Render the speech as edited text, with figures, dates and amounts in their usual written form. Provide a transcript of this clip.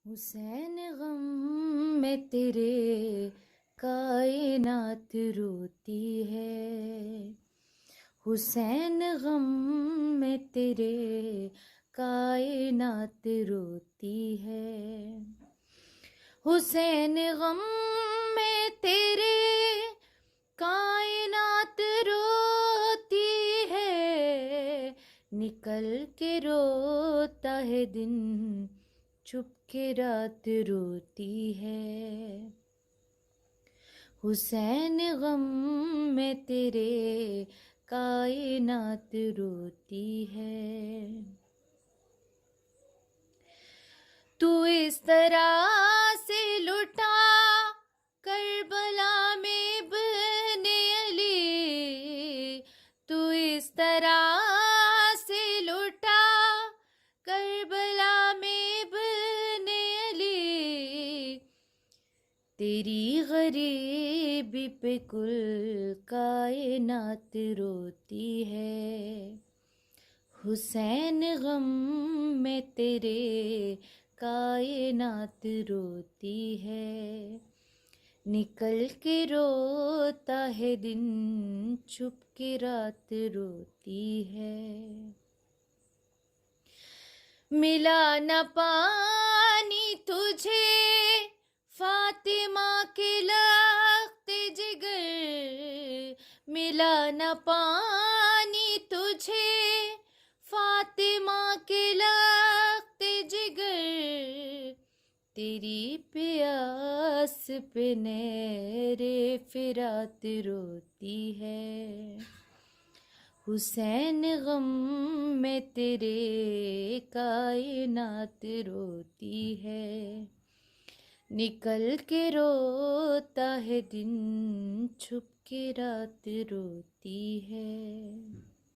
हुसैन गम में तेरे कायनात रोती है। हुसैन गम में तेरे कायनात रोती है। हुसैन गम में तेरे कायनात रोती है। निकल के रोता है दिन, छुप के रात रोती है। हुसैन गम में तेरे कायनात रोती है। तू इस तरह से लुटा करबला में इब्ने अली। तू इस तरह से लुटा करबला में इब्ने अली। तेरी गरीबी पे कुल कायनात रोती है। हुसैन गम में तेरे कायनात रोती है। निकल के रोता है दिन, छुप के रात रोती है। मिला न पानी तुझे फातिमा के लख्त जिगर। मिला न पानी तुझे फातिमा के लख्त जिगर। तेरी प्यास पे नेरे फिरात रोती है। हुसैन गम में तेरे कायनात रोती है। निकल के रोता है दिन, छुप के रात रोती है।